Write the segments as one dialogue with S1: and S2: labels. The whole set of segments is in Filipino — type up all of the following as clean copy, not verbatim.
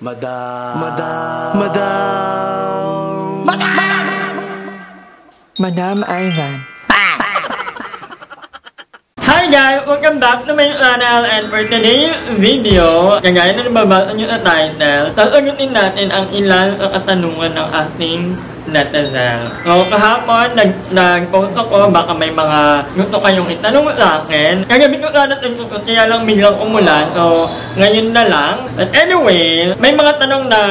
S1: Madam.
S2: Madam Ivan.
S3: Hi guys! Welcome back to my channel, and for today's video, kagaya na nababasa nyo sa title, sasagutin natin ang ilan sa katanungan ng ating netizen. So, kahapon, nag-post ako, baka may mga gusto kayong itanong sa akin. Kagabi ko sana nagsusunod, kaya lang biglang umulan. So, ngayon na lang. But anyway, may mga tanong na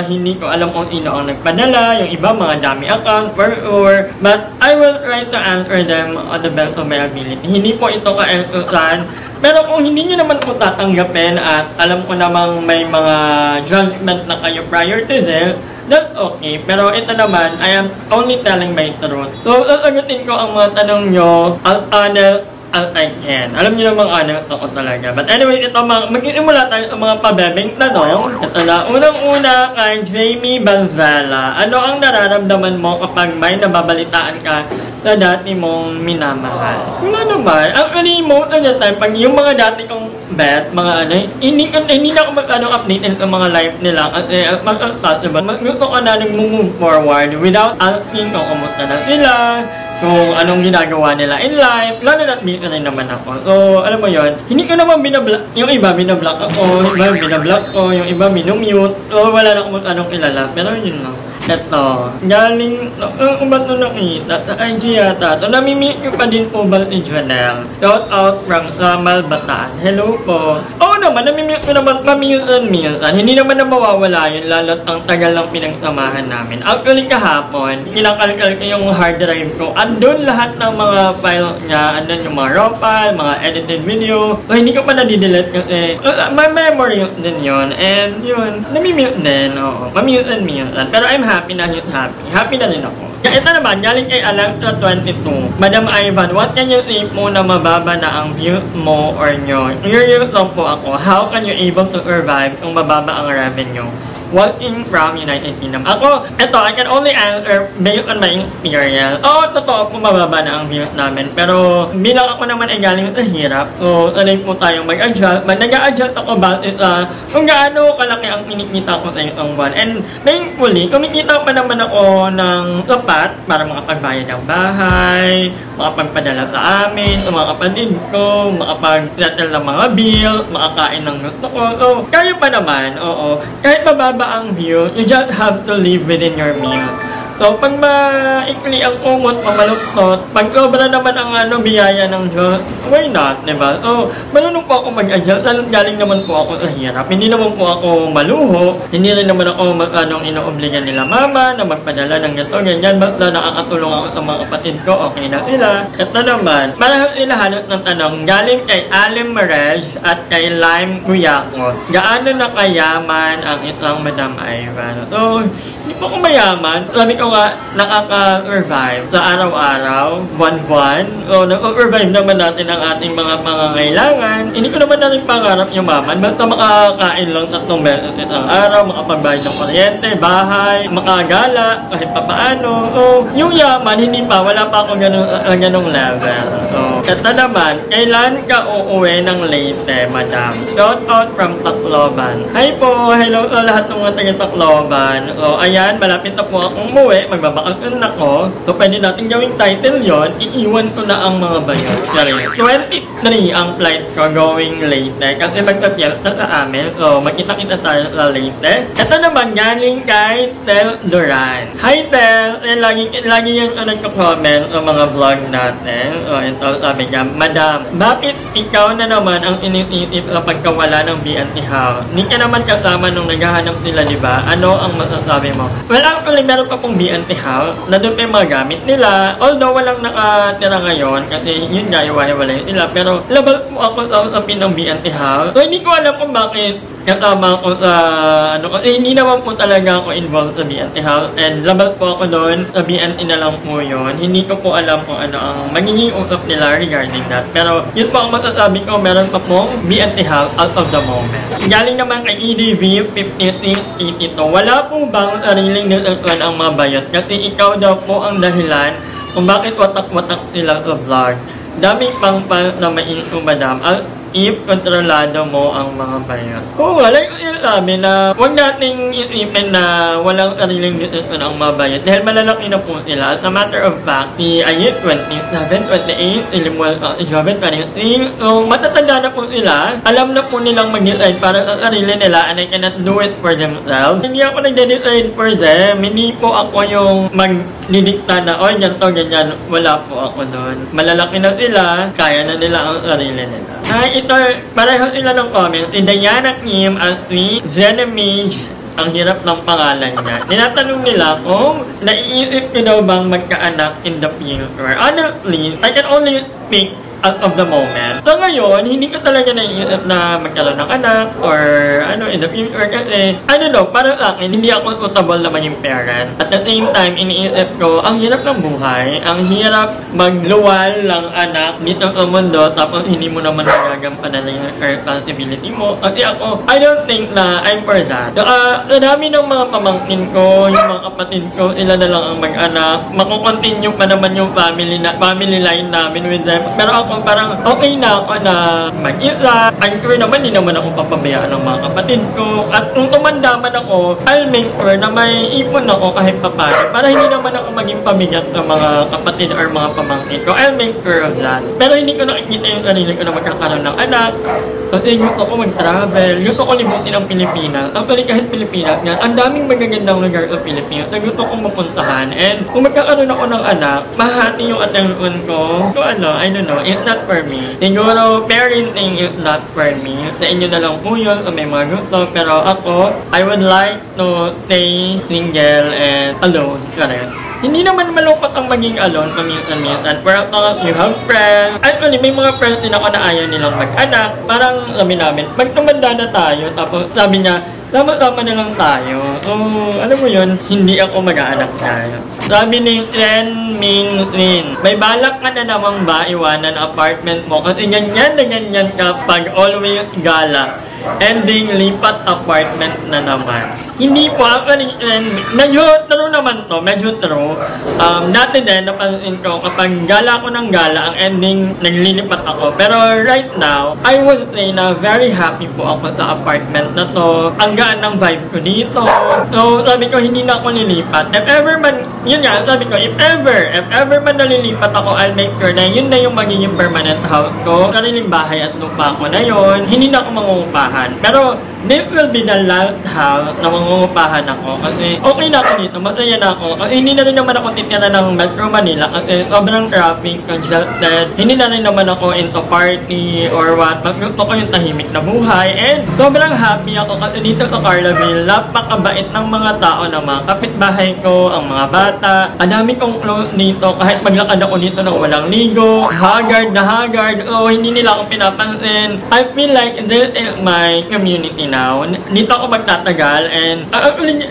S3: hindi ko alam kung sino ang nagpadala. Yung iba, mga dami account, for sure. But I will try to answer them on the best of my ability. Hindi po ito ka-esusan. Pero kung hindi nyo naman po tatanggapin at alam ko namang may mga judgment na kayo prior to this, that's okay. Pero ito naman, I am only telling my truth. So, sasagutin ko ang mga tanong nyo as honest as I can. Alam nyo namang honest ako talaga. But anyway, ito mag-isimula tayo sa mga pabebeng tanong. Ito na, unang-una kay Jamie Balzala. Ano ang nararamdaman mo kapag may nababalitaan ka sa dati mong minamahal? Wala naman. Actually, most of the time, pag yung mga dati kong bet, mga ano, hindi na ako masyadong updated sa mga life nila kasi as much as possible, gusto ko na nag-move forward without asking kung kumusta na sila, kung anong ginagawa nila in life, lalo na't busy rin naman ako. So, alam mo yon, hindi ko naman binablock, yung iba binablock ako, yung iba binablock ko, yung iba minumute, so wala na akong anong kilala, pero yun lang. Ito, galing, kung ba't nung nakita, sa IG yata, ito, namimit ko pa din po ba ni Janelle? Shout out from Ramal Bataan. Hello po. Oo naman, namimit ko naman paminsan. Hindi naman na mawawala yun, lalo't ang tagal lang pinagsamahan namin. Actually, kahapon, kinakalkal ko yung hard drive ko. Andun lahat ng mga file niya, andun yung mga raw file, mga edited video. So, hindi ko pa nadidelete kasi, my memory din yun. And yun, namimit din, oo. Paminsan. Pero I'm happy na yun, happy na rin ako. Ito naman, galing kay Alexa 22. Madam Ivan, what can you think mo na mababa na ang view mo or nyo? Curious lang po ako, how can you able to survive kung mababa ang revenue? Working from United Kingdom. Ako, ito, I can only answer based on my experience. Oo, totoo po, mababa na ang views namin. Pero, bilang ako naman ay galing sa hirap, so, sanay po tayong mag-adjust. Nag-a-adjust ako base sa kung gaano kalaki ang kinikita ko sa isang buwan. And, thankfully, kumikita pa naman ako ng sapat para makapagbayad ng bahay, makapagpadala sa amin, sa mga kapatid ko, makapag-settle ng mga bill, makakain ng gusto ko. So, kaya pa naman, oo. Kahit mababa ang view, you just have to live within your means. So, pag maikli ang umot, mamaluktot, pag sobra naman ang biyaya ng Diyos, why not, diba? So, malunong po ako mag-adjust, galing naman po ako sa hirap. Hindi naman po ako maluho, hindi rin naman ako inoobligan nila mama na magpadala ng gato, ganyan, basta nakakatulong ako sa mga kapatid ko, okay na sila. Ito naman, para sila halos ng tanong, galing kay Alim Marez at kay Lime Guyakot. Gaano na kayaman ang isang Madam Ivan? So, hindi po ako mayaman. Sabi ko nga, nakaka-survive sa araw-araw, buwan-buwan. So, nag-survive naman natin ang ating mga pangangailangan. Hindi ko naman natin pangarap yumaman. Basta makakain lang 3 beses isang araw, makapagbayad ng kuryente, bahay, makagala, kahit papaano. So, yung yaman, hindi pa. Wala pa ako ganong level. So, ito naman, kailan ka uuwi ng Leyte, madam? Shout out from Tacloban. Hi po! Hello sa lahat ng mga taga-Tacloban. So, ayan, malapit na po akong umuwi, magbabakasyon ako. So, pwede natin gawing title yon, iiwan ko na ang mga bayan. 23 ang flight ko going Leyte kasi magpapiyesta sa amin. So, magkita-kita tayo sa Leyte. Ito naman, galing kay Tel Duran. Hi, Tel! Lagi yung nagko-comment sa mga vlog natin. So, ito, sabi niya, Madam, bakit ikaw na naman ang inisisip sa pagkawala ng BNT House? Hindi ka naman kasama nung naghahanap sila, di ba? Ano ang masasabi mo? Well, actually, meron pa pong BNT House na doon pa yung mga gamit nila. Although, walang nakatira ngayon kasi yun nga, iwalay sila. Pero, labas po ako sa usapin ng BNT House. So, hindi ko alam kung bakit kasama ko sa kasi hindi naman po talaga ako involved sa BNT House and labas po ako doon sa BNT na lang po yun. Hindi ko po alam kung ano ang magiging usap nila regarding that. Pero yun po ang masasabi ko, meron pa pong BNT House out of the moment. Galing naman kay EDV 5682. Wala po bang sariling decision ang mga bayot? Kasi ikaw daw po ang dahilan kung bakit watak-watak sila sa vlog. Dami pang na mainto, madam. if kontrolado mo ang mga bayot. Oo nga, like yun sabi na huwag nating isipin na walang sariling decision ang mga bayot dahil malalaki na po sila. As a matter of fact, si Ayit 27, 28, si Limuel 23, so matatanda na po sila. Alam na po nilang mag-decide para sa sarili nila and I cannot do it for themselves. Hindi ako nag-decide for them. Hindi po ako yung mag-didikta na, oy, ganito, ganyan. Wala po ako doon. Malalaki na sila, kaya na nila ang sarili nila. Ito, pareho sila ng comment. Si Diana Kim at si Zenemage, ang hirap ng pangalan niya. Tinatanong nila kung naiisip ko daw bang magkaanak in the future. Honestly, I can only speak out of the moment. So ngayon, hindi ko talaga naiisip na magkaroon ng anak or in the future kasi, I don't know, para sa akin, hindi ako suitable naman yung parent. At the same time, iniisip ko, ang hirap ng buhay, ang hirap magluwal ng anak dito sa mundo tapos hindi mo naman nagagampanan yung responsibility mo. Kasi ako, I don't think na I'm for that. Sa dami ng mga pamangkin ko, yung mga kapatid ko, sila na lang ang mag-anak. Makukontinue pa naman yung family line namin with them. Pero ako, parang okay na ako na mag-isa. I'm sure naman, hindi naman ako papabayaan ng mga kapatid ko. At kung tumanda man ako, I'll make sure na may ipon ako kahit papano. Para hindi naman ako maging pabigat sa mga kapatid or mga pamangkin ko. I'll make sure of that. Pero hindi ko nakikita yung sarili ko na magkakaroon ng anak. Kasi gusto ko mag-travel. Gusto ko libutin ang Pilipinas. Actually, kahit Pilipinas yan, ang daming magagandang lugar sa Pilipinas na gusto kong mapuntahan. And kung magkakaroon ako ng anak, mahati yung attention ko. So I don't know, it's not for me. Siguro, parenting is not for me. Sa inyo na lang po yun kung may mga gusto. Pero ako, I would like to stay single and alone. Correct. Hindi naman malungkot ang maging alone paminsan-minsan. For as long as you have friends. Actually, may mga friends din ako na ayaw nilang mag-anak. Parang sabi namin, magtumanda na tayo. Tapos sabi niya, sama-sama na lang tayo. So, alam mo yun, hindi ako mag-aanak tayo. Sabi ni Ren Ming Lin, may balak ka na namang ba iwanan apartment mo? Kasi ganyan na ganyan ka pag always gala. Ending, lipat apartment na naman. Hindi po ako medyo true naman to, medyo true. Dati din, napansin ko, kapag gala ko ng gala, ang ending, naglilipat ako. Pero right now, I would say na very happy po ako sa apartment na to. Ang gaan ng vibe ko dito. So, sabi ko, hindi na ako nilipat. If ever man, yun nga, sabi ko, if ever man nalilipat ako, I'll make sure na yun na yung magiging permanent house ko. Sariling bahay at lupa ko na yun. Hindi na ako mangungupahan. Pero, this will be the last house na mangungupahan ako. Kasi okay na ako dito, masaya na ako. Kasi hindi na rin naman ako titira ng Metro Manila kasi sobrang traffic, congested. Hindi na rin naman ako into party or what. Gusto ko yung tahimik na buhay. And sobrang happy ako kasi dito sa Carlaville, napakabait ng mga tao na mga kapitbahay ko, ang mga bata. Ang dami kong close dito kahit maglakad ako dito ng walang ligo. Haggard na haggard. So, hindi nila ako pinapansin. I feel like this is my community now. Dito ako magtatagal and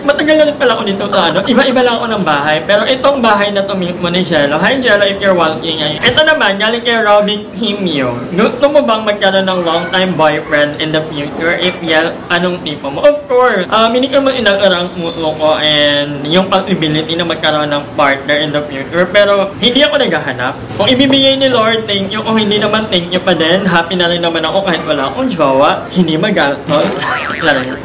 S3: matagal na rin pala ako dito sa iba-iba lang ako ng bahay. Pero itong bahay na to mismo ni Jello. Hi Jello, if you're watching ngayon. Ito naman, galing kay Robin Himyo. Gusto mo bang magkaroon ng long-time boyfriend in the future? If yes, anong tipo mo? Of course, hindi ko man inagarang puso ko and yung possibility na magkaroon ng partner in the future. Pero hindi ako naghahanap. Kung ibibigay ni Lord, thank you. Kung hindi naman, thank you pa din. Happy na rin naman ako kahit wala akong jowa. Hindi magastos.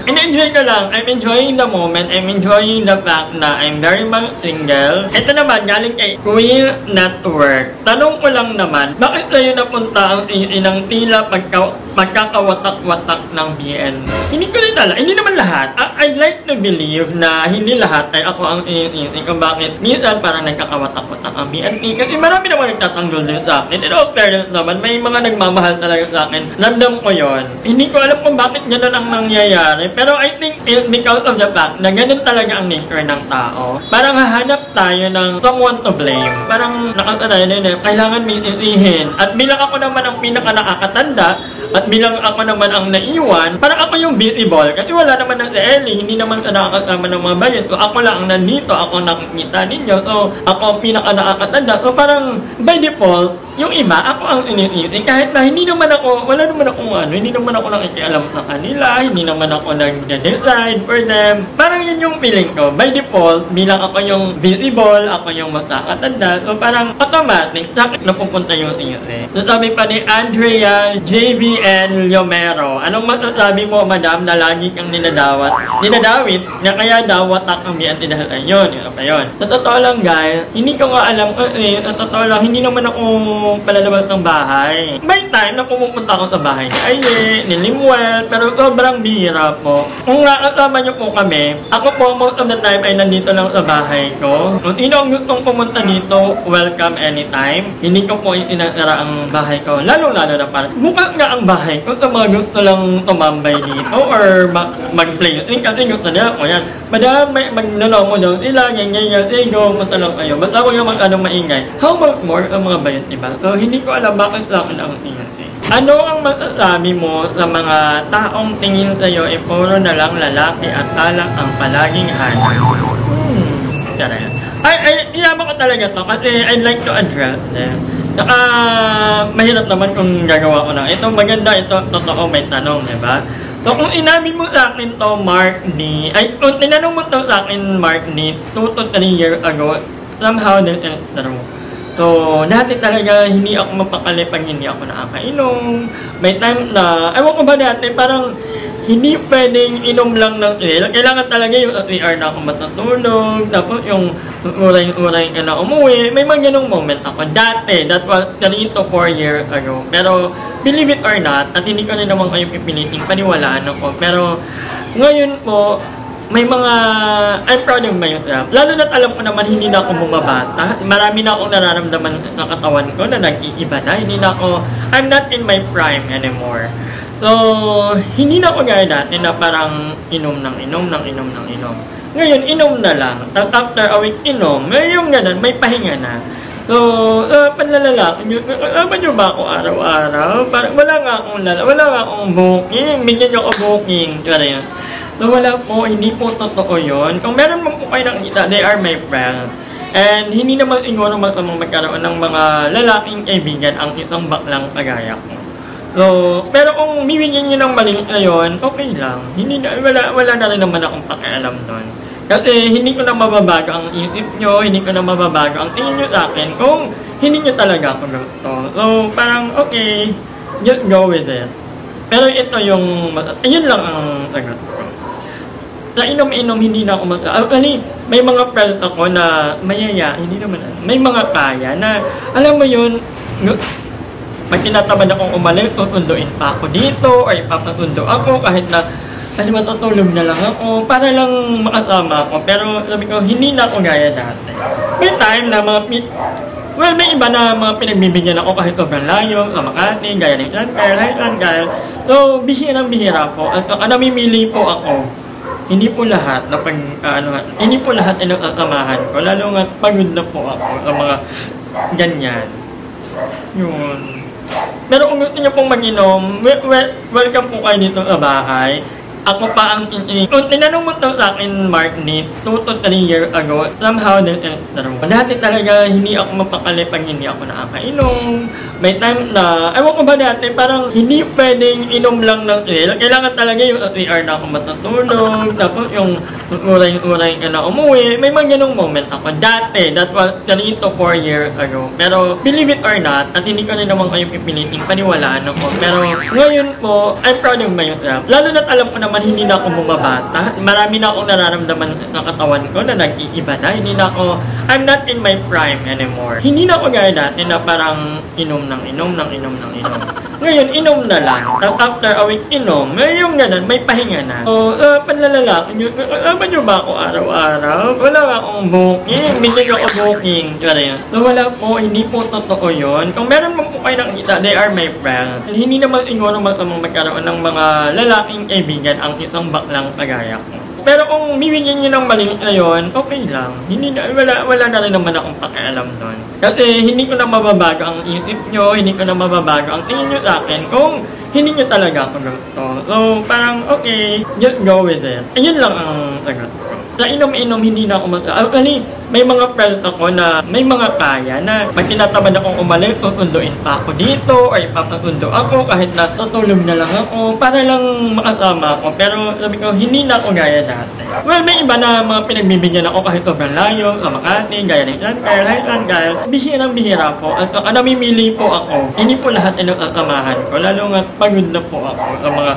S3: In-enjoy ko lang. I'm enjoying the moment. I'm enjoying the fact na I'm very much single. Ito naman, galing kay Queen Network. Tanong ko lang naman, bakit kayo napunta ang inang tila pagkakawatak-watak ng BN? Hindi ko rin alam. Hindi naman lahat. I'd like to believe na hindi lahat ay ako ang inisisi kung bakit minsan parang nagkakawatak-watak ang BNT. Kasi marami naman nagtatanggol din sa akin. In all fairness naman, may mga nagmamahal talaga sa akin. Ramdam ko yon. Hindi ko alam kung bakit ganun ang nangyayari. Pero I think it's because of the fact na ganun talaga ang nature ng tao. Parang hahanap tayo ng someone to blame. Parang nakatanayan na kailangan may sisihin. At bilang ako naman ang pinaka nakakatanda, at bilang ako naman ang naiwan, parang ako yung visible. Kasi wala naman ng si Ellie, hindi naman sa nakakasama ng mga bayan. So ako lang ang nandito, ako nakikita ninyo. So ako ang pinaka nakakatanda. So parang by default, yung iba, ako ang iniisip. Kahit na hindi naman ako, wala naman ako hindi naman ako nakikialam sa kanila, hindi naman ako nag-decide for them. Parang yun yung feeling ko. By default, bilang ako yung visible, ako yung magkakatanda, so parang automatic, sakit na pupunta yung tingin. So sabi pa ni Andrea JVN Yomero, anong masasabi mo, madam, na lagi kang ninadawit, na kaya daw watak ang biyanti dahil ayun, yun pa yun. Sa totoo lang guys, hindi ko nga alam kasi, sa totoo lang, hindi naman ako palalabas ng bahay. May time na pumupunta ako sa bahay ni Aye, ni Limuel, pero sobrang bihira po. Kung nakasama niyo po kami, ako po most of the time ay nandito lang sa bahay ko. Kung sino ang gustong pumunta dito, welcome anytime. Hindi ko po itinatara ang bahay ko. Lalo-lalo na parang, bukas nga ang bahay ko sa mga gusto lang tumambay dito or mag-play. Kasi gusto nila ako yan. Madam, magnanong mo daw sila, ganyan, go, matalong kayo. Basta ako yung maingay. How about more ang mga bayot, diba? So, hindi ko alam bakit sa akin ang tingin. Ano ang masasabi mo sa mga taong tingin sa'yo ay puro na lang lalaki at alak ang palaging hanap? Iyaman ko talaga to kasi I'd like to address them. Saka, mahirap naman kung gagawa ko na. Ito maganda, ito totoo, may tanong, diba? So, kung inamin mo sa akin to, kung tinanong mo to sa akin, Mark ni, 2 to 3 years ago, somehow this is true. So, dati talaga hindi ako mapakali pag hindi ako nakakainom. May time na, ewan ko ba dati, parang hindi pwedeng inom lang ng kailangan talaga yung 3 hours na ako matutulog, tapos yung uray ka na umuwi. May mga ganong moment ako. Dati, that was 3 to 4 years ago. Pero, believe it or not, at hindi ko rin naman kayo pipiliting paniwalaan ako. Pero, ngayon po, may mga, I'm proud of myself. Lalo na't alam ko naman, hindi na ako bumabata. Marami na akong nararamdaman sa katawan ko na nag-iiba na. I'm not in my prime anymore. So, hindi na ako gaya dati na parang inom. Ngayon, inom na lang. Tapos after a week, inom. Ngayon ganun, may pahinga na. So, panlalalaki, ba't nyo ba ako araw-araw? Parang wala nga akong booking. Bigyan nyo ako booking. So, wala po, hindi po totoo yun. Kung meron mo po kayo nakikita, they are my friends. And hindi naman siguro magkaroon ng mga lalaking kaibigan ang isang baklang kagaya ko. So, pero kung bibigyan nyo ng maling ngayon, okay lang. Wala na rin naman akong pakialam doon. Kasi hindi ko na mababago ang isip nyo, hindi ko na mababago ang tingin nyo sa akin kung hindi nyo talaga ako gusto. So, parang okay, just go with it. Pero ito ayun lang ang sagot ko. Sa inom-inom, hindi na ako may mga friends ako na mayaya, hindi naman, may mga kaya na, alam mo yun, pag tinatamad akong umalis, tutunduin pa ako dito, or ipapatundo ako, kahit na, matutulog na lang ako, para lang makasama ako. Pero sabi ko, hindi na ako gaya dati. May time na may iba na mga pinagbibigyan ako kahit sobrang layo, sa Makati, gaya ng Sankar. So, bihirang-bihira po. At namimili po ako. Hindi po lahat na hindi po lahat ay nakasamahan ko. Lalo nga pagod na po ako sa mga ganyan. Yun. Pero kung gusto niyo pong mag-inom, welcome po kayo dito sa bahay. Ako pa ang kung tinanong mo to sa akin, Mark ni, 2 to 3 years ago, somehow this is true. Dati talaga hindi ako mapakali pag hindi ako nakakainom. May time na, ewan ko ba dati, parang hindi pwedeng inom lang ng kailangan talaga yung 3 hours na ako matutulog, tapos yung uray ka na umuwi. May mga ganong moment ako. Dati, that was 3 to 4 years ago. Pero, believe it or not, at hindi ko rin naman kayo pipiliting paniwalaan ako. Pero, ngayon po, I'm proud of myself. Lalo na't alam ko naman, hindi na ako bumabata. Marami na akong nararamdaman sa katawan ko na nag-iiba na. I'm not in my prime anymore. Hindi na ako gaya dati na parang inom. Ngayon, inom na lang. Tapos after a week, inom. Ngayon ganun, may pahinga na. So, panlalalaki, ba't nyo ba ako araw-araw? Wala nga akong booking. Bigyan nyo ako booking. So, wala po, hindi po totoo yun. Kung meron mo po kayo nakikita, they are my friends. Hindi naman siguro magkaroon ng mga lalaking kaibigan ang isang baklang kagaya ko. Pero kung bibigyan nyo ng maling ngayon, okay lang. Wala na rin naman akong pakialam doon. Kasi hindi ko na mababago ang isip nyo, hindi ko na mababago ang tingin nyo sa akin kung hindi niya talaga ako gusto. So, parang, okay, just go with it. Ayun lang ang sagot ko. Sa inom-inom, hindi na ako actually, may mga friends ako na may mga kaya na pag tinatamad akong umalis, tutunduin pa ako dito or ipapatundo ako kahit na tutulog na lang ako para lang makasama ako. Pero sabi ko, hindi na ako gaya dati. Well, may iba na mga pinagbibigyan ako kahit sobrang layo, sa Makati, gaya ng Sankar, Sankar. Bihirang-bihira po. At namimili po ako. Hindi po lahat ay nakasamahan ko. Lalo nga pagod na po ako sa mga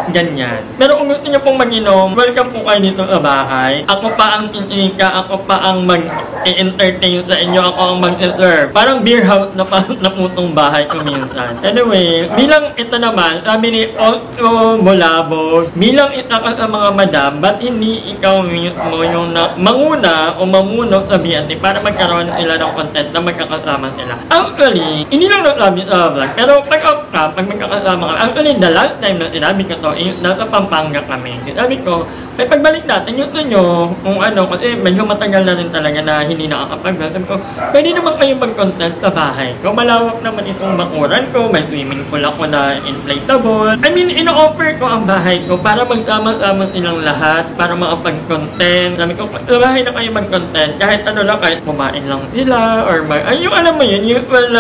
S3: ganyan. Pero kung gusto niyo pong mag-inom, welcome po kayo dito sa bahay. Ako pa ang iika, ako pa ang mag-entertain sa inyo, ako ang mag-serve. Parang beer house na pa na putong bahay ko minsan. Anyway, bilang ito naman, sabi ni Otto Molabo, bilang ita ka sa mga madam, ba't hindi ikaw mismo yung manguna o mamuno sa BNT para magkaroon sila ng content na magkakasama sila? Actually, hindi lang nasabi sa vlog, pero pag magkakasama ka, actually, the last time na sinabi ko to, nasa Pampanga kami. Sabi ko, ay pagbalik natin yun nyo, kung ano, kasi medyo matagal na rin talaga na hindi nakakapag-vlog. Sabi ko, pwede naman kayo mag-content sa bahay ko. Malawak naman itong bakuran ko, may swimming pool ako na inflatable. I mean, ino-offer ko ang bahay ko para magsama-sama silang lahat, para makapag-content. Sabi ko, sa bahay na kayo mag-content, kahit ano lang, kahit kumain lang sila, or yung alam mo yun, usual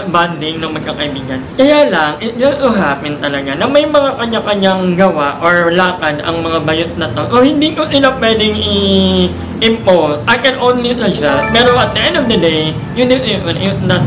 S3: bonding ng magkakaibigan. Kaya lang, it just so happen talaga na may mga kanya-kanyang gawa or lakad ang mga bayot na to. O hindi ko sila pwedeng i-impose. I can only suggest. Pero at the end of the day, yun is not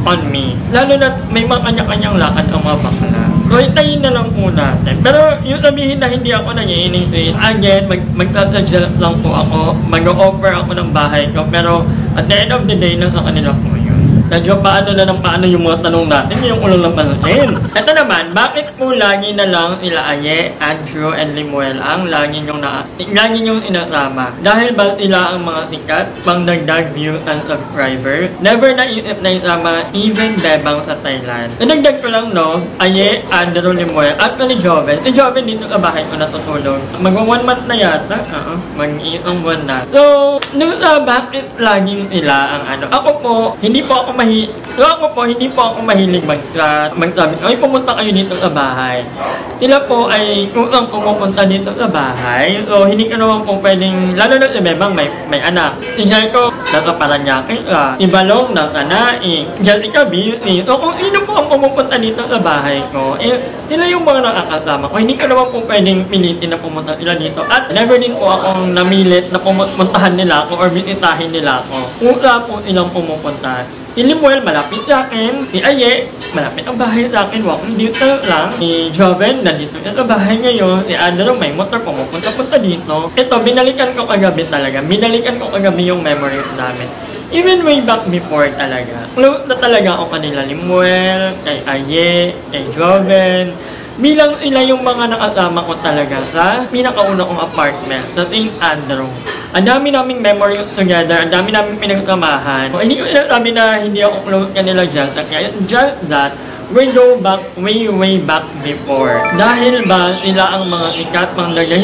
S3: on me. Lalo na may mga kanya-kanyang lakad ang mga bakla. So, itayin na lang po natin. Pero yung sabihin na hindi ako nangiining again, mag-suggest lang po ako, mag-offer ako ng bahay ko. Pero at the end of the day, nasa kanila po yun. Medyo paano yung mga tanong natin, yung ulang lang pansin. Ito naman, bakit po lagi na lang sila Aye, Andrew, and Limuel ang lagi nyong inasama? Dahil ba sila ang mga sikat, pangdagdag views and subscribers? Never naisip na isama even Bebang sa Thailand. Nadagdag ko lang, no? Aye, Andrew, Limuel, at ni Joven. Si Joven dito sa bahay ko natutulog. Mag-1 month na yata. Mag-iisang buwan na. So, bakit laging sila ang ano? Ako po, hindi po ako mahilig magsabi, ay pumunta kayo dito sa bahay. Sila po ay kusang pumupunta dito sa bahay. So, hindi ka naman po pwedeng, lalo na si Bebang may anak. Si Jericho, nasa Paranaque ka. Si Balong, nasa Naik. Jessica, busy. So, kung sino po ang pumupunta dito sa bahay ko, sila yung mga nakakasama ko. Hindi ka naman po pwedeng pilitin na pumunta sila dito. At never din po akong namilit na pumuntahan nila ako or bisitahin nila ako. Kusa po silang pumupunta. Si Limuel, malapit sa akin. Si Aye, malapit ang bahay sa akin. Walking dito lang. Si Joven, nandito siya sa bahay ngayon. Si Andrew, may motor, pumupunta-punta dito. Ito, binalikan ko kagabi talaga. Binalikan ko kagabi yung memories namin. Even way back before talaga. Close na talaga ako kanila. Limuel, kay Aye, kay Joven. Bilang sila yung mga nakasama ko talaga sa pinakauna kong apartment sa St. Andrew. Ang dami naming memories together, ang dami naming pinagsamahan. Hindi ko sinasabi na hindi ako close kanila just that we go back way back before. Dahil ba sila ang mga sikat pangdaga,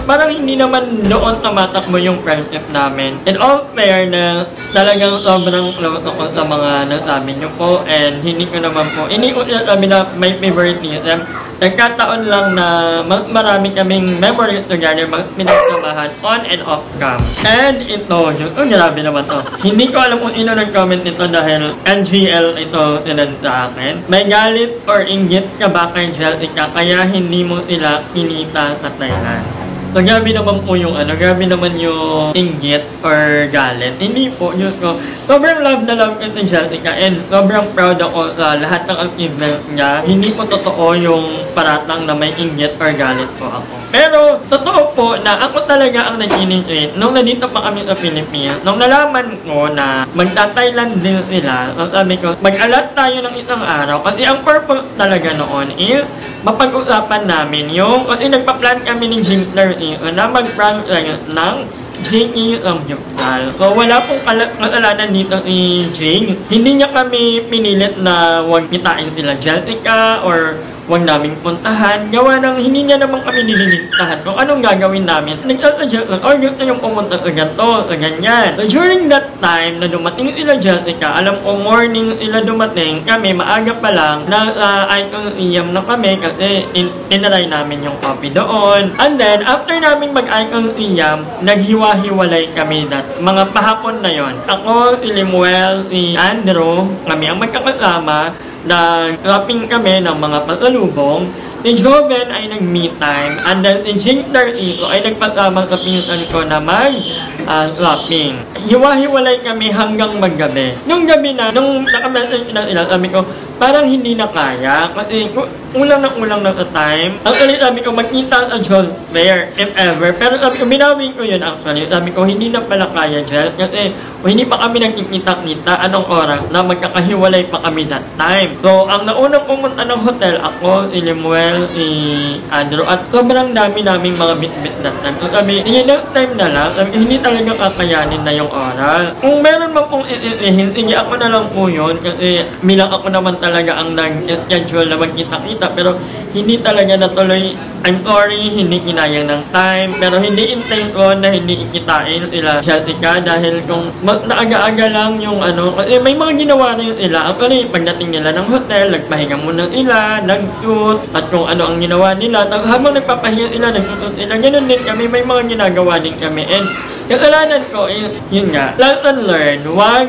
S3: parang hindi naman doon tumatakbo yung friendship namin. In all fairness, talagang sobrang close ako sa mga nasabi nyo po, and hindi ko sinasabi na may favoritism. Nagkataon lang na marami kaming memories together, pinagsamahan on and off cam. And ito, grabe naman to. Hindi ko alam kung sino nag-comment nito dahil NGL ito sinad sa akin. May galit or inggit ka ba kay Jessica kaya hindi mo sila kinita sa Thailand? So, grabe naman po grabe naman yung inggit or galit. Hindi po, sobrang love na love ko si Jessica and sobrang proud ako sa lahat ng achievements niya. Hindi po totoo yung paratang na may inggit or galit po ako. Pero, totoo po na ako talaga ang nag-initiate nung nandito pa kami sa Pilipinas. Nung nalaman ko na magta-Thailand din sila, so sabi ko, mag-alat tayo ng isang araw. Kasi ang purpose talaga noon is mapag-usapan namin kasi nagpa-plan kami ni Jinkler na mag-franchise ng Jing ang Juktal. So, wala pong kasalanan dito si Jing. Hindi niya kami pinilit na huwag kitain sila Jessica or huwag naming puntahan. Gawa ng hindi niya naman kami nililimitahan kung anong gagawin namin. Nag-suggest lang, or gusto yung pumunta sa ganito, sa ganyan. So during that time na dumating sila Jessica, alam ko morning sila dumating, kami maaga pa lang, na Icon Museum na kami kasi tinry namin yung coffee doon. And then, after namin mag-Icon Museum, naghiwa-hiwalay kami mga pahapon na yon. Ako, si Limuel, si Andrew, kami ang magkakasama, nag-shopping kami ng mga pasalubong. Si Joven ay nag-me time, and then si Jinkler Iko ay nagpasama sa pinsan ko na mag-shopping. Hiwa-hiwalay kami hanggang maggabi. Nung gabi na, nung nakamessage na sila, sabi ko, parang hindi na kaya kasi ulang na sa time. Actually, sabi ko, magkita sa Joel Fair, if ever. Pero sabi ko, binawin ko yun actually. Sabi ko, hindi na pala kaya, Jel. Kasi hindi pa kami nagkikita-kita anong oras na magkakahiwalay pa kami that time. So, ang naunang pumunta ng hotel, ako, si Limuel, si Andrew, at sobrang dami naming mga bit-bit that time. So, sabi, next time na lang, sabi, hindi talaga kakayanin na yung oras. Kung meron man pong iisihin, sige, ako na lang po yun. Kasi bilang ako naman talaga ang nag-schedule na magkita-kita. Pero hindi talaga natuloy. I'm sorry, hindi kinaya ng time. Pero hindi intention na hindi ikitain sila Jessica dahil kung naaga-aga lang yung kasi may mga ginawa na yun sila. Actually, pagdating nila ng hotel, nagpahinga muna sila, nag-shoot, at kung ano ang ginawa nila. Tapos habang nagpapahinga sila, nag-shoot sila. Ganun din kami, may mga ginagawa din kami. And kasalanan ko, yun nga, lesson learned, wag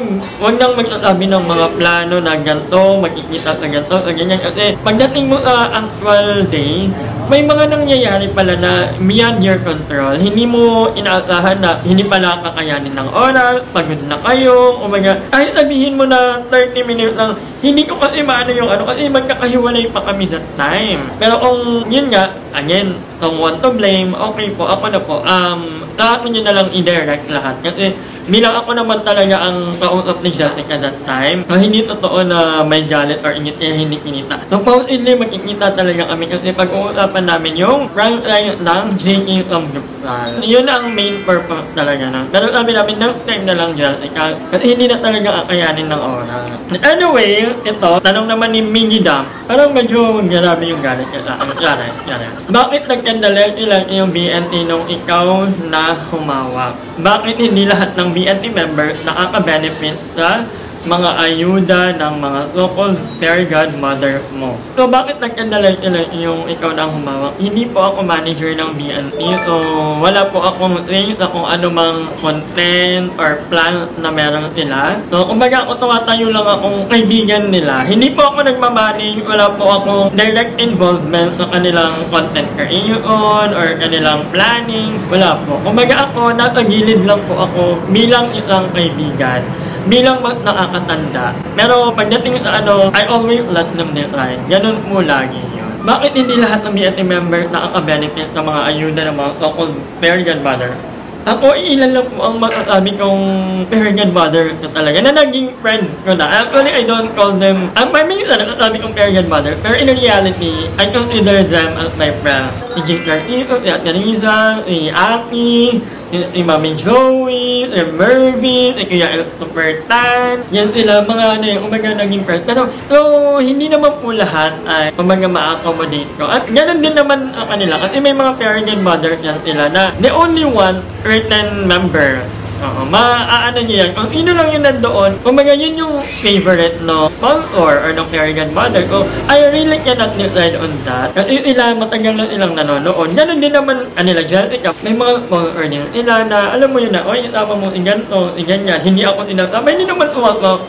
S3: nang magsasabi ng mga plano na ganito, magkikita sa ganito, sa ganyan. Kasi pagdating mo sa actual day, may mga nangyayari pala na beyond your control. Hindi mo inaasahan na hindi pala kakayanin ng oras, pagod na kayo, kahit sabihin mo na 30 minutes lang, hindi ko kasi maano yung kasi magkakahiwalay pa kami that time. Pero kung yun nga, again, kung want to blame, okay po, ako na po, lahat nyo na lang i-direct lahat. Kasi bilang ako naman talaga ang kausap ni Jessica that time, hindi totoo na may galit or init kaya hindi kinita. So, possibly magkikita talaga kami kasi pag-uusapan namin yung rank line ng JK Samgyupsal. Yun ang main purpose talaga na. Pero sabi namin, next time na lang Jessica kasi hindi na talaga kakayanin ng oras. Anyway, ito, tanong naman ni Mingy Dam, parang medyo grabe yung galit niya sa akin. Yara. Bakit nagkandalete lang yung BNT nung ikaw na humawak? Bakit hindi lahat ng BNT members nakaka-benefit sa mga ayuda ng mga so-called fairy godmother mo? So, bakit nagkandalay yung ikaw na humawak? Hindi po ako manager ng BNT. So, wala po akong say sa kung ano mang content or plan na meron sila. So, kumbaga ako tumatayo lang akong kaibigan nila. Hindi po ako nagmamanage. Wala po akong direct involvement sa kanilang content creation or kanilang planning. Wala po. Kumbaga ako, nasa gilid lang po ako bilang isang kaibigan. Bilang nakakatanda. Pero pagdating sa I always let them decide. Ganun po lagi yun. Bakit hindi lahat ng BNT members nakaka-benefit sa mga ayuda ng mga so-called fairy godmother? Ako, ilan lang po ang masasabi kong fairy godmother na talaga, na naging friend ko na. Actually, I don't call them, may minsan nasasabi kong fairy godmother, pero in reality, I consider them as my friends. Si Jinkler Iko, si Atyanisa, si Aki, si Mami Joey, si Mervin, si Kuya Supertan. Yan sila, mga umaga naging friends. Pero, so, hindi naman po lahat ay umaga ma-accommodate ko. At ganun din naman ang kanila. Kasi may mga parent and mothers yan sila na they only want certain member. Maaano nyo yan. Kung sino lang yun nandoon, kumbaga yun yung favorite no sponsor or ng fairy godmother ko, I really cannot decide on that. Kasi sila, matagal na silang nanonood. Ganon din naman, nila Jessica, may mga sponsor din sila na, alam mo yun na, oy, isama mo si ganito, si ganyan, hindi ako sinasama, hindi naman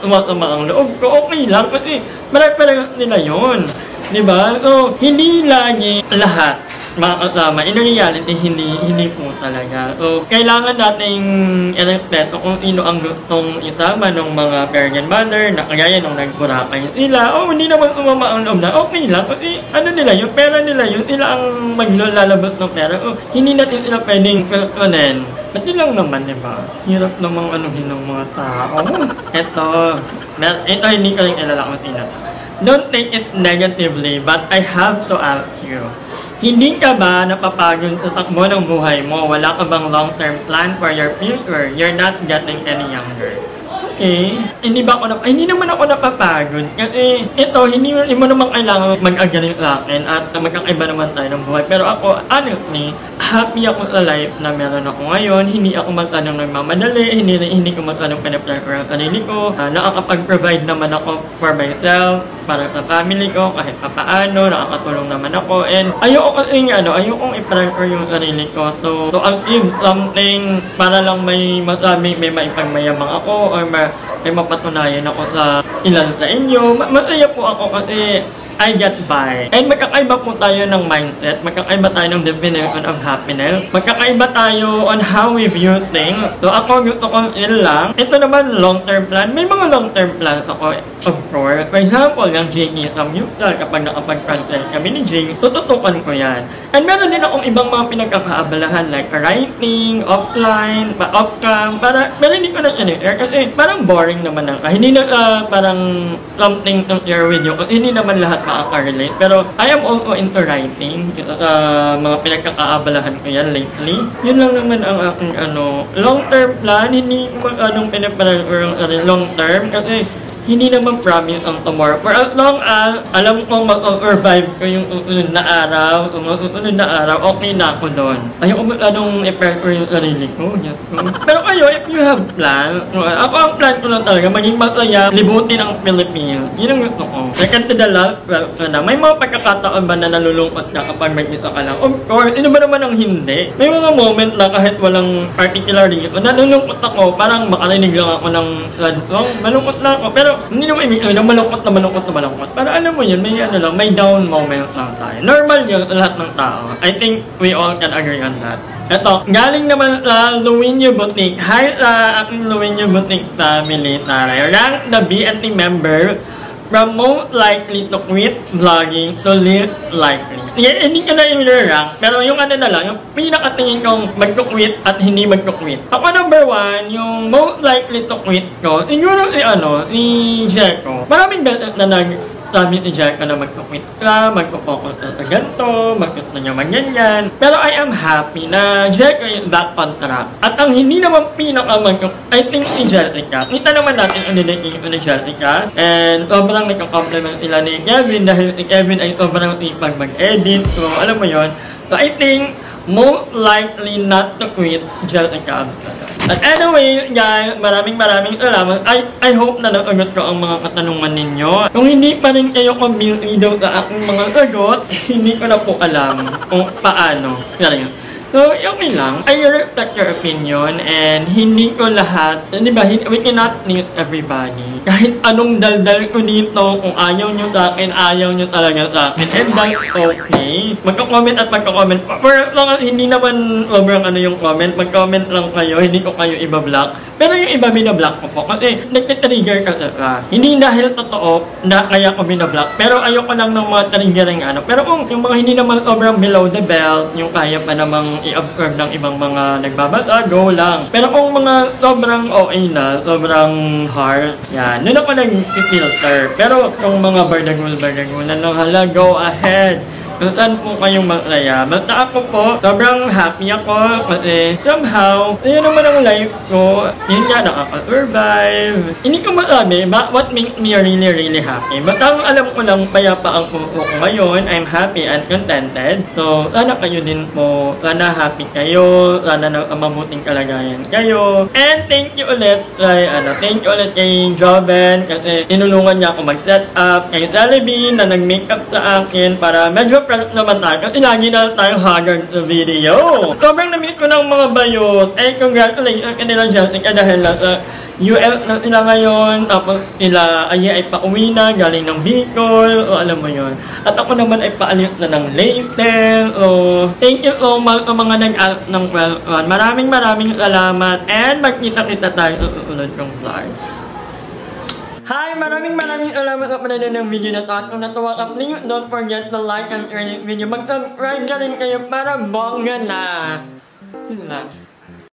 S3: tumasama ang loob ko, okay lang, kasi marami pa lang nila yun. Diba? So, hindi lagi lahat makakasama. In reality, hindi po talaga. So, kailangan nating i-respeto kung sino ang gustong isama ng mga fairy godmother na kagaya nung nagburakay sila. Hindi naman umama ang loob na okay lang. Kasi nila yun, pera nila yun, sila ang maglalabas ng pera. Hindi natin sila pwedeng kunin. Pati lang naman, diba? Hirap namang anuhin ng mga tao. Ito hindi ko rin ilala kung sino. Don't take it negatively, but I have to ask you. Hindi ka ba napapagod sa takbo ng buhay mo? Wala ka bang long-term plan for your future? You're not getting any younger. okay. Hindi naman ako napapagod. Kasi ito, hindi mo naman kailangan mag-agaling sa akin at magkakaiba naman tayo ng buhay. Pero ako, honestly, happy ako sa life na meron ako ngayon. Hindi ako magtanong nagmamadali, hindi ko magtanong pinaprepare ang sarili ko. Nakakapag-provide naman ako for myself, para sa family ko, kahit papaano, nakakatulong naman ako. And ayoko i-prepare yung sarili ko. So I'll give something para lang may maipagmayamang ako or may mapatunayan ako sa ilan sa inyo. Masaya po ako kasi I get by. And magkakaiba po tayo ng mindset, magkakaiba tayo ng definition of happiness, magkakaiba tayo on how we view things. So ako gusto kong lang. Ito naman long-term plan. May mga long-term plans ako, of course. For example, yung JK sa mutual, kapag nakapag-franchise kami ni Jing, tututukan ko yan. And meron din akong ibang mga pinagkakaabalahan like writing, offline, off-cam, pero hindi ko na share kasi parang boring naman hindi na parang something to share with you kasi hindi naman lahat makaka-relate. Pero I am also into writing. Mga pinagkakaabalahan ko yan lately. Yun lang naman ang aking long-term plan. Hindi ko pinaparang long-term kasi hindi naman promise ang tomorrow. For as long as alam kong mag-survive ko yung susunod na araw, okay na ako doon. Ayaw ko i-prepare yung sarili ko. Pero kayo, if you have plan, ako ang plan ko lang talaga, maging masaya, libutin ang Philippines. Yun ang gusto ko. Second to the last, may mga pagkakataon ba na nalulungkot ka kapag mag-isa ka lang? Of course, ba naman ang hindi? May mga moment na kahit walang particular reason, nalulungkot ako, parang makarinig lang ako ng sad song, malungkot lang ako. Pero hindi naman ibig malungkot. Para alam mo yun, may down moment lang tayo. Normal yun sa lahat ng tao. I think we all can agree on that. Ito, galing naman sa Luwinyo Boutique. Hi sa aking Luwinyo Boutique family. Rank the BNT member from most likely to quit vlogging to least likely. Hindi ka na i-rank, pero yung na lang, yung pinakatingin kong mag-quit at hindi mag-quit. Ako number 1, yung most likely to quit ko, siguro si Jericho. Maraming beses na sabi ni Jericho na mag-quit ka, mag-focus ka sa ganito, mag-gusto niya ganyan. Pero I am happy na Jericho is back on track. At ang hindi naman I think si Jericho, kita naman natin ang dedication ni Jericho. And sobrang nagka-compliment sila ni Kevin dahil si Kevin ay sobrang sipag mag-edit. So alam mo yon. So I think most likely not to quit Jericho. At anyway, guys, maraming salamat. I hope na nasagot ko ang mga katanungan ninyo. Kung hindi pa rin kayo convinced sa aking mga sagot, hindi ko na po alam kung paano. So, okay lang. I respect your opinion and hindi ko lahat, di ba, we cannot please everybody. Kahit anong daldal ko dito, kung ayaw nyo sa akin, ayaw nyo talaga sa akin. And that's okay. Magka-comment at magka-comment. For as long as hindi naman sobrang yung comment, mag-comment lang kayo, hindi ko kayo iba-block. Pero yung iba binablock ko po kasi nagtitrigger ka sa hindi dahil totoo na kaya ko binablock. Pero ayoko lang ng mga triggering Pero kung yung mga hindi naman sobrang below the belt, yung kaya pa namang i-observe ng ibang mga nagbabasa, go lang. Pero kung mga sobrang okay na, sobrang hard, yan, doon ako nag-filter. Pero yung mga bardagul-bardagulan lang, hala, go ahead. Kung saan po kayong masaya. Basta ako po, sobrang happy ako kasi somehow, yun naman ang life ko. Yun nga, nakaka-survive. Hindi ko masabi, what makes me really happy. Basta ang alam ko lang, payapa ang puso ko ngayon. I'm happy and contented. So, sana kayo din po. Sana happy kayo. Sana mabuting kalagayan kayo. And thank you ulit kay Joven kasi tinulungan niya ako mag-set up. Kay Jollibee na nag-makeup sa akin para medyo friends naman tayo kasi lagi na tayong haggard sa video. Sobrang na-meet ko ng mga bayot. Congratulations kanila Jessica dahil US na sila ngayon. Tapos sila ay pauwi na galing ng Bicol. O alam mo yun. At ako naman ay paalis na ng Leyte. So, thank you so much sa mga nag-ask ng 12. Maraming salamat. And magkita-kita tayo sa susunod kong vlog. Hi! Maraming salamat sa panonood ng video na ito. At kung natuwa ka, please don't forget to like and share this video. Mag-subscribe na rin kayo para bongga na. Yun na.